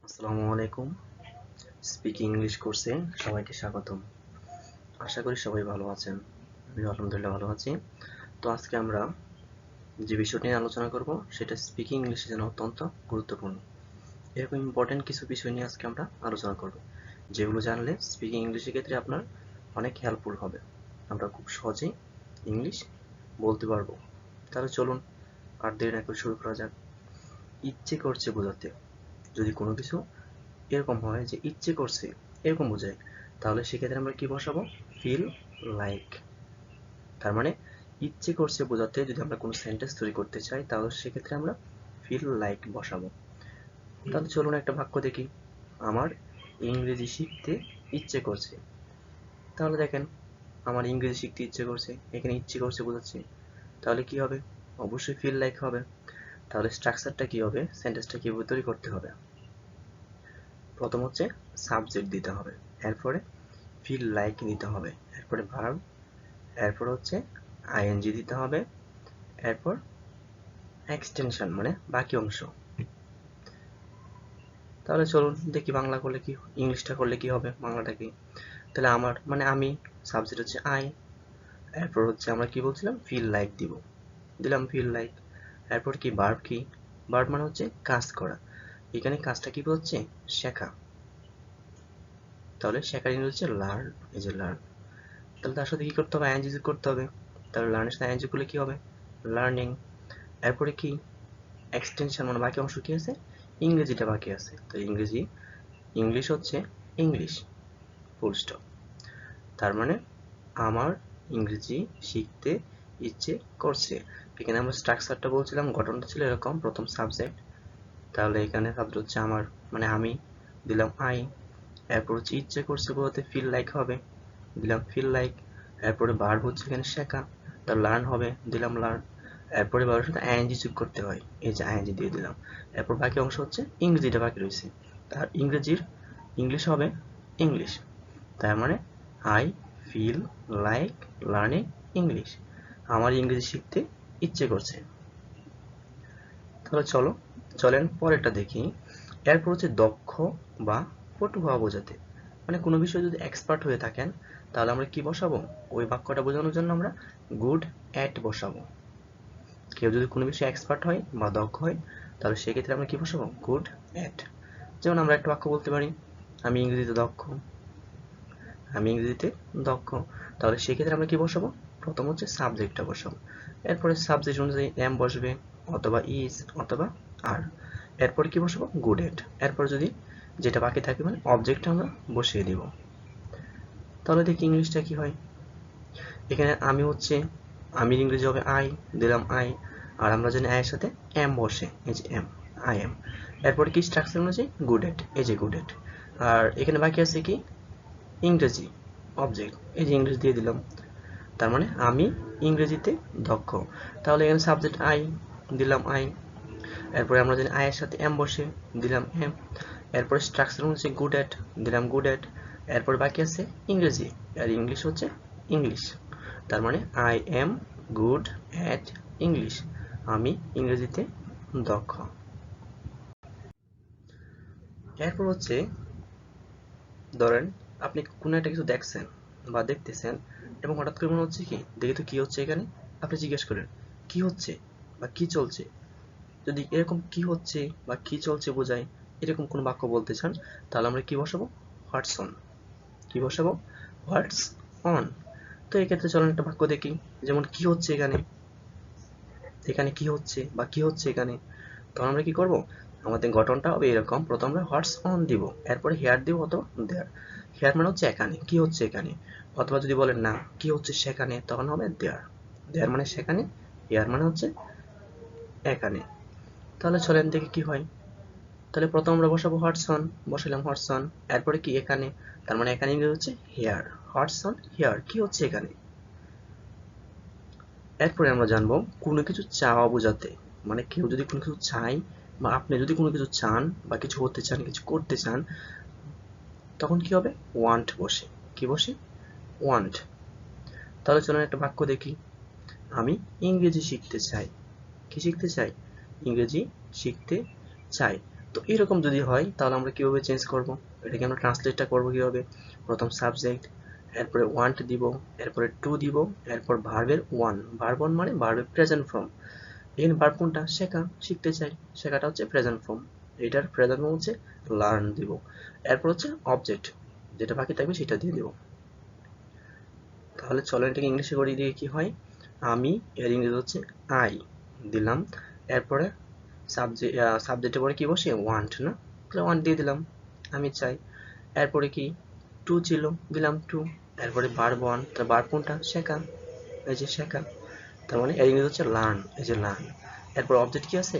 আসসালামু আলাইকুম। Speaking English কোর্সে সবাইকে স্বাগতম। আশা করি সবাই ভালো আছেন। আমি আলহামদুলিল্লাহ ভালো আছি। তো আজকে আমরা যে বিষয়টি নিয়ে আলোচনা করব সেটা স্পিকিং ইংলিশের জন্য অত্যন্ত গুরুত্বপূর্ণ। এরকম ইম্পর্টেন্ট কিছু বিষয় নিয়ে আজকে আমরা আলোচনা করব, যেগুলো জানলে স্পিকিং ইংলিশের ক্ষেত্রে আপনার অনেক হেল্পফুল হবে। আমরা খুব সহজেই ইংলিশ বলতে পারবো। তাহলে চলুন আর দেরি না করে শুরু করা যাক। ইচ্ছে করছে বোঝাতে যদি কোনো কিছু এরকম হয় যে ইচ্ছে করছে এরকম বোঝায়, তাহলে সেক্ষেত্রে আমরা কি বসাবো? Feel like. তার মানে ইচ্ছে করছে বোঝাতে যদি আমরা কোনো সেন্টেন্স তৈরি করতে চাই তাহলে সেক্ষেত্রে আমরা ফিল লাইক বসাবো। তাহলে চলুন একটা বাক্য দেখি। আমার ইংরেজি শিখতে ইচ্ছে করছে। তাহলে দেখেন, আমার ইংরেজি শিখতে ইচ্ছে করছে, এখানে ইচ্ছে করছে বোঝাচ্ছে, তাহলে কি হবে? অবশ্যই ফিল লাইক হবে। তাহলে স্ট্রাকচারটা কি হবে, সেন্টেন্সটা কিভাবে তৈরি করতে হবে? প্রথম হচ্ছে সাবজেক্ট দিতে হবে, এরপরে ফিল লাইক দিতে হবে, এরপরে ভার্ব, এরপর হচ্ছে আইএনজি দিতে হবে, এরপর এক্সটেনশন মানে বাকি অংশ। তাহলে চলুন দেখি বাংলা করলে কি, ইংলিশটা করলে কি হবে, বাংলাটা কি। তাহলে আমার মানে আমি, সাবজেক্ট হচ্ছে আই, এরপর হচ্ছে আমরা কি বলছিলাম, ফিল লাইক দিব, দিলাম ফিল লাইক। এরপর কি ভার্ব, কি ভার্ব মানে হচ্ছে কাজ করা, এখানে কাজটা কি হচ্ছে, শেখা। তাহলে শেখার ইংরেজি হচ্ছে লার্ন, এই যে লার্ন। তাহলে তার সাথে কি করতে হবে, আইএনজি যোগ করতে হবে। তাহলে লার্নের সাথে আইএনজি করলে কি হবে, লার্নিং। এরপরে কি এক্সটেনশন মানে বাকি অংশ কি আছে, ইংরেজিটা বাকি আছে। তো ইংরেজি, ইংলিশ হচ্ছে ইংলিশ, ফুল স্টপ। তার মানে আমার ইংরেজি শিখতে ইচ্ছে করছে। এখানে আমরা স্ট্রাকচারটা বলছিলাম, গঠনটা ছিল এরকম, প্রথম সাবজেক্ট, তাহলে এখানে সাবজেক্ট হচ্ছে আমার মানে আমি, দিলাম আই। এরপর হচ্ছে ইচ্ছে করছে বলতে ফিল লাইক হবে, দিলাম ফিল লাইক। এরপরে ভার্ব হচ্ছে এখানে শেখা, তার লার্ন হবে, দিলাম লার্ন। এরপরে ভার্বের সাথে আইএনজি যোগ করতে হয়, এই যে আইএনজি দিয়ে দিলাম। এরপর বাকি অংশ হচ্ছে ইংরেজিটা বাকি রয়েছে, তার ইংরেজির ইংলিশ হবে ইংলিশ। তার মানে I feel like learning English, আমার ইংরেজি শিখতে ইচ্ছে করছে। তাহলে চলেন পরেরটা দেখি। এরপর হচ্ছে দক্ষ বা পটু হওয়া বোঝাতে, মানে কোনো বিষয়ে যদি এক্সপার্ট হয়ে থাকেন তাহলে আমরা কি বসাবো, ওই বাক্যটা বোঝানোর জন্য আমরা গুড অ্যাট বসাবো। কেউ যদি কোনো বিষয়ে এক্সপার্ট হয় বা দক্ষ হয় তাহলে সেক্ষেত্রে আমরা কি বসাবো, গুড অ্যাট। যেমন আমরা একটা বাক্য বলতে পারি, আমি ইংরেজিতে দক্ষ, আমি ইংরেজিতে দক্ষ। তাহলে সেক্ষেত্রে আমরা কি বসাবো, প্রথম হচ্ছে সাবজেক্টটা বসাবো, এরপরে সাবজেক্ট অনুযায়ী এম বসবে, অথবা ইজ, অথবা আর। এরপর কি বসাবো, গুড এট। এরপর যদি যেটা বাকি থাকে মানে অবজেক্টটা আমরা বসিয়ে দিব। তাহলে দেখি ইংলিশটা কি হয়। এখানে আমি হচ্ছে, আমির ইংরেজি হবে আই, দিলাম আই। আর আমরা জানি আয়ের সাথে এম বসে, এই যে এম, আই এম। এরপর কি স্ট্রাকচার অনুযায়ী গুড এট, এই যে গুড এট। আর এখানে বাকি আছে কি, ইংরেজি অবজেক্ট, এই যে ইংরেজি দিয়ে দিলাম। তার মানে আমি ইংরেজিতে দক্ষ। তাহলে এখানে সাবজেক্ট আই, দিলাম আই। এরপরে আমরা জানি আয়ের সাথে এম বসে, দিলাম এম। এরপরে স্ট্রাকচার হচ্ছে গুড এট, দিলাম গুড এট। এরপর বাকি আছে ইংরেজি, আর ইংলিশ হচ্ছে ইংলিশ। তার মানে I am good at English, আমি ইংরেজিতে দক্ষ। এরপর হচ্ছে ধরেন আপনি কোনো একটা কিছু দেখছেন বা দেখতেছেন, এবং হঠাৎ করে মনে হচ্ছে কি, দেখি তো কি হচ্ছে এখানে, আপনি জিজ্ঞেস করেন কি হচ্ছে বা কি চলছে। যদি এরকম কি হচ্ছে বা কি চলছে বোঝায় এরকম কোনো বাক্য বলতে চান তাহলে আমরা কি বসাবো, হোয়াটস অন। কি বসাবো, হোয়াটস অন। তো এক্ষেত্রে চলুন একটা বাক্য দেখি, যেমন কি হচ্ছে এখানে, এখানে কি হচ্ছে বা কি হচ্ছে এখানে। তখন আমরা কি করব, আমাদের গঠনটা হবে এরকম, প্রথম আমরা হোয়াটস অন দিব, এরপরে হেয়ার দিব অথবা দেয়ার। হেয়ার মানে হচ্ছে এখানে, কি হচ্ছে এখানে। অথবা যদি বলেন না কি হচ্ছে সেখানে, তখন হবে দেয়ার। দেয়ার মানে সেখানে, হেয়ার মানে হচ্ছে এখানে। তাহলে চলেন দেখি কি হয়। তাহলে প্রথম আমরা বসাবো হোয়াটস অন, বসালাম হোয়াটস অন। এরপরে কি এখানে, তার মানে এখানে ইংরেজি হচ্ছে হেয়ার, হোয়াটস অন হেয়ার, কি হচ্ছে এখানে। এরপরে আমরা জানবো কোনো কিছু চাওয়া বোঝাতে, মানে কেউ যদি কোনো কিছু চায় বা আপনি যদি কোনো কিছু চান বা কিছু হতে চান, কিছু করতে চান, তখন কি হবে, ওয়ান্ট বসে। কি বসে, ওয়ান্ট। তাহলে চলুন একটা বাক্য দেখি, আমি ইংরেজি শিখতে চাই। কি শিখতে চাই, ইংরেজি শিখতে চাই। তো এরকম যদি হয় তাহলে আমরা কিভাবে চেঞ্জ করব, এটাকে আমরা ট্রান্সলেটটা করব কিভাবে? প্রথম সাবজেক্ট, এরপরে ওয়ান্ট দিব, এরপরে টু দিব, এরপর ভার্বের ওয়ান। ভার্ব ওয়ান মানে ভার্বের প্রেজেন্ট ফর্ম। এখানে ভার্ব কোনটা? শেখা, শিখতে চাই, শেখাটা হচ্ছে প্রেজেন্ট ফর্ম, এটার প্রেজেন্ট ফর্ম হচ্ছে লার্ন দিব। এরপর হচ্ছে অবজেক্ট, যেটা বাকি থাকবে সেটা দিয়ে দিব। তাহলে চলো এটাকে ইংলিশে করে দিয়ে কি হয়, আমি, এর ইংরেজি হচ্ছে আই দিলাম, এরপরে সাবজেক্টের পরে কি বসে? ওয়ান্ট না, তাহলে ওয়ান্ট দিয়ে দিলাম, আমি চাই। এরপরে কি? টু ছিল, দিলাম টু। এরপরে ভার্ব ওয়ান, তাহলে ভার্ব কোনটা? শেখা, এই যে শেখা, তার মানে এর ইংরেজি হচ্ছে লার্ন, এই যে লার্ন। এরপর অবজেক্ট কি আছে?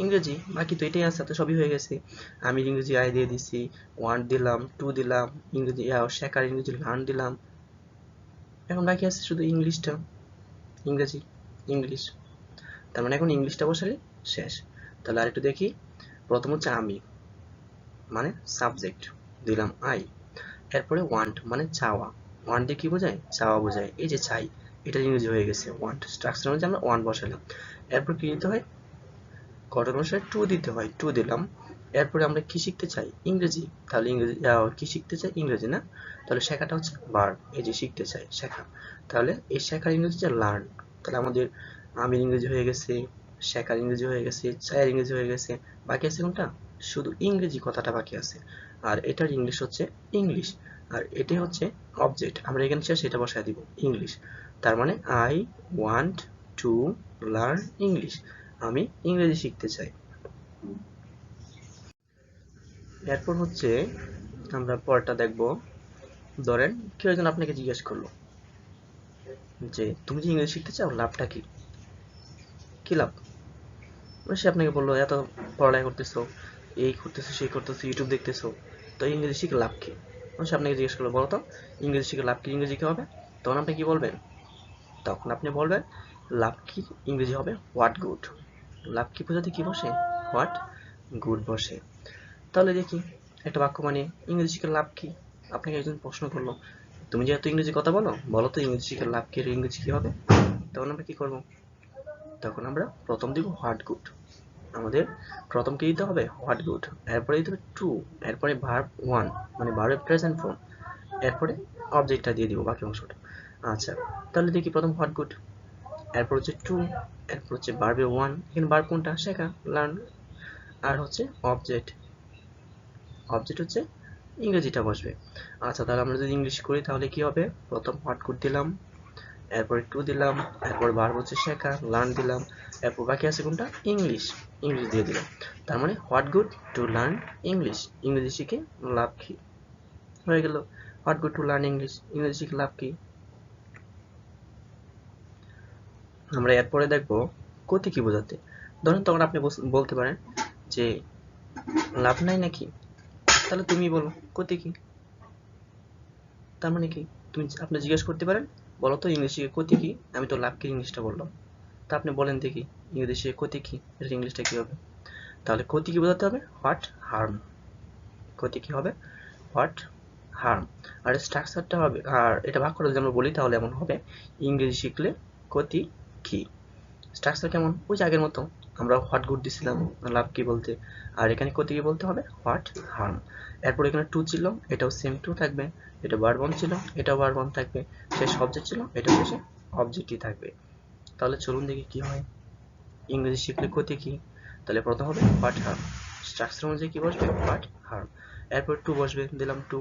ইংরেজি, বাকি তো এটাই আছে, তো সবই হয়ে গেছে। আমি ইংরেজি আই দিয়ে দিছি, ওয়ান্ট দিলাম, টু দিলাম, ইংরেজি শেখার ইংরেজি লার্ন দিলাম, এখন বাকি আছে শুধু ইংলিশটা, ইংরেজি, ইংলিশ। তার মানে এখন ইংলিশটা বসালে শেষ। তাহলে আরেকটু দেখি। প্রথম হচ্ছে আমি, মানে সাবজেক্ট, দিলাম আই। এরপরে ওয়ান্ট মানে চাওয়া, ওয়ান্ট দিয়ে কি বোঝায়? চাওয়া বোঝায়, এই যে চাই, এটা ইংরেজি হয়ে গেছে ওয়ান্ট। স্ট্রাকচার অনুযায়ী আমরা ওয়ান বসালাম। এরপর কি দিতে হয়? ঘটনা অনুসারে টু দিতে হয়, টু দিলাম। এরপরে আমরা কি শিখতে চাই? ইংরেজি, তাহলে ইংরেজি কি শিখতে চাই? ইংরেজি না, তাহলে শেখাটা হচ্ছে ভার্ব, এই যে শিখতে চাই, শেখা। তাহলে এই শেখার ইংরেজি হচ্ছে লার্ন। তাহলে আমাদের আমির ইংরেজি হয়ে গেছে, শেখার ইংরেজি হয়ে গেছে, চায়ের ইংরেজি হয়ে গেছে, বাকি আছে কোনটা? শুধু ইংরেজি কথাটা বাকি আছে। আর এটার ইংলিশ হচ্ছে ইংলিশ। আর এটাই হচ্ছে অবজেক্ট, আমরা এখানে সেটা বসায় দিব, ইংলিশ। তার মানে I want to learn English, আমি ইংরেজি শিখতে চাই। এরপর হচ্ছে আমরা পরটা দেখব। ধরেন কেউ একজন আপনাকে জিজ্ঞেস করলো যে তুমি যে ইংরেজি শিখতে চাও লাভটা কি? কি লাভ? সে আপনাকে বললো এত পড়ালেখা করতেছো, এই করতেছো, সেই করতেছো, ইউটিউব দেখতেছো, তো ইংরেজি শিখে লাভ কি? সে আপনাকে জিজ্ঞেস করলো বলো তো ইংরেজি শিখে লাভ কি, ইংরেজি কি হবে? তখন আপনি কি বলবেন? তখন আপনি বলবেন লাভ কি ইংরেজি হবে হোয়াট গুড। লাভ কি বোঝাতে কি বসে? হোয়াট গুড বসে। তাহলে দেখি একটা বাক্য বানিয়ে ইংরেজি শিখে লাভ কি। আপনাকে একজন প্রশ্ন করলো তুমি যেহেতু ইংরেজি কথা বলো, বলো তো ইংরেজি শিখে লাভ কি, ইংরেজি কি হবে? তখন আমরা কি করব? তখন আমরা প্রথম দিব হোয়াট গুড। আমাদের প্রথম কি দিতে হবে? What good. এরপরে দিতে হবে ট্রু, এরপরে ভার্ব ওয়ান মানে ভার্বের প্রেজেন্ট ফর্ম, এরপরে অবজেক্টটা দিয়ে দিব বাকি অংশটা। আচ্ছা, তাহলে দেখি প্রথম হোয়াট গুড, এরপর হচ্ছে ট্রু, এরপর হচ্ছে ভার্বে ওয়ান, এখানে ভার্ব কোনটা? শেখা, লার্ন। আর হচ্ছে অবজেক্ট, অবজেক্ট হচ্ছে ইংরেজিটা বসবে। আচ্ছা, তাহলে আমরা যদি ইংলিশ করি তাহলে কি হবে? প্রথম হোয়াট গুড দিলাম, এরপরে টু দিলাম, এরপর ভার্ব হচ্ছে শেখা, লার্ন দিলাম, এরপর বাকি আছে কোনটা? ইংলিশ, ইংলিশ দিয়ে দিলাম। তার মানে what good to learn English, ইংরেজি শিখে লাভ কি? হয়ে গেল what good to learn English, ইংরেজি শিখে লাভ কি। আমরা এরপরে দেখবো ক্ষতি কি বোঝাতে। ধরেন তখন আপনি বলতে পারেন যে লাভ নাই নাকি, তাহলে তুমি বলো ক্ষতি কি। তার মানে কি? আপনি জিজ্ঞেস করতে পারেন বলো তো ইংলিশ শিখে ক্ষতি কি, আমি তো লাভ কি ইংলিশটা বললাম, তা আপনি বলেন দেখি ইংরেজি শিখে ক্ষতি কি, এর ইংলিশটা কি হবে? তাহলে ক্ষতি কি বোঝাতে হবে? What harm. ক্ষতি কি হবে? What harm. আর স্ট্রাকচারটা হবে, আর এটা বাক্যটা যদি আমরা বলি তাহলে এমন হবে ইংরেজি শিখলে ক্ষতি কি। স্ট্রাকচার কেমন? ওই যে আগের মতো, আমরা হোয়াট গুড দিছিলাম লাভ কি বলতে, আর এখানে ক্ষতি কি বলতে হবে? What harm. এরপর এখানে টু ছিল, এটাও সেম টু থাকবে, এটা ভার্ব ওয়ান ছিল, এটাও ভার্ব ওয়ান থাকবে, শেষ অবজেক্ট ছিল, এটা শেষে অবজেক্টই থাকবে। তাহলে চলুন দেখি কি হয়। ইংরেজি শিখলে ক্ষতি কি? তাহলে প্রথম হবে হোয়াট হার্ম, স্ট্রাকচার অনুযায়ী কি বসবে? What harm. এরপর টু বসবে, দিলাম টু।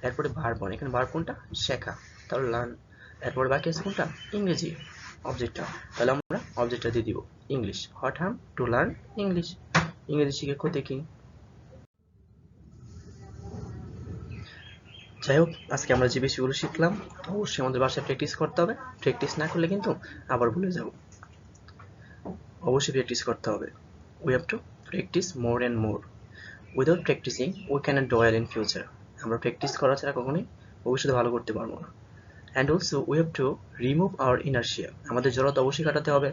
এরপরে ভার্ব ওয়ান, এখানে ভার্ব কোনটা? শেখা, তাহলে লার্ন। এরপর বাকি আছে কোনটা? ইংরেজি, অবজেক্টটা, তাহলে আমরা অবজেক্টটা দিয়ে দিব English. What harm to learn English, ইংরেজি শিখে ক্ষতি কি। যাই হোক, আজকে আমরা যে বিষয়গুলো শিখলাম অবশ্যই আমাদের বাসায় প্র্যাকটিস করতে হবে, প্র্যাকটিস না করলে কিন্তু আবার ভুলে যাব। অবশ্যই প্র্যাকটিস করতে হবে। We have to practice more and more. Without practising we cannot do well in future. আমরা প্র্যাকটিস করা ছাড়া কখনোই ভবিষ্যতে ভালো করতে পারবো না। And also we have to remove our inertia. আমাদের জড়তা অবশ্যই কাটাতে হবে।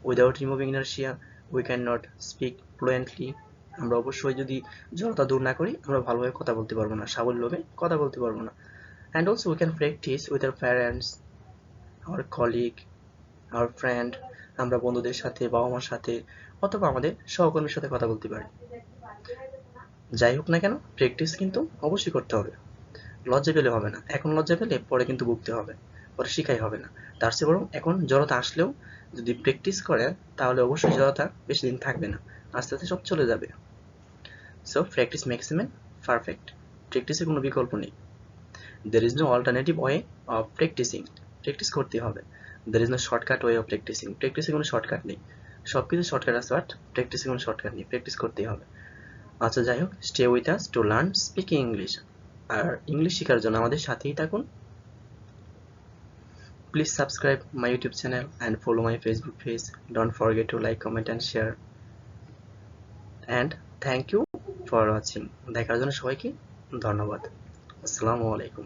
Without removing inertia we can not speak fluently. আমরা অবশ্যই যদি জড়তা দূর না করি আমরা ভালোভাবে কথা বলতে পারবো না, সাবলীলভাবে কথা বলতে পারবো না। And also we can practice with our parents, our colleague, our friend. আমরা বন্ধুদের সাথে, বাবা মার সাথে, অথবা আমাদের সহকর্মীর সাথে কথা বলতে পারি। যাই হোক না কেন প্র্যাকটিস কিন্তু অবশ্যই করতে হবে, লজ্জা পেলে হবে না। এখন লজ্জা পেলে পরে কিন্তু ভুগতে হবে, পরে শিখাই হবে না। তার চেয়ে বরং এখন জড়তা আসলেও যদি প্র্যাকটিস করেন তাহলে অবশ্যই জড়তা বেশি দিন থাকবে না, আস্তে আস্তে সব চলে যাবে। So practice makes a man perfect, প্র্যাকটিসের কোনো বিকল্প নেই। There is no alternative way of practising, practice করতে হবে। There is no shortcut way of practising, প্র্যাকটিসে কোনো শর্টকাট নেই। সব কিছু শর্টকাট আছে বাট প্র্যাকটিসে কোনো শর্টকাট নেই, প্র্যাকটিস করতেই হবে। আচ্ছা যাই হোক, stay with us to learn speaking English. আর ইংলিশ শেখার জন্য আমাদের সাথেই থাকুন। Please subscribe my YouTube channel and follow my Facebook page. Don't forget to like, comment and share. And thank you for watching. দেখার জন্য সবাইকে ধন্যবাদ। আসসালামু আলাইকুম।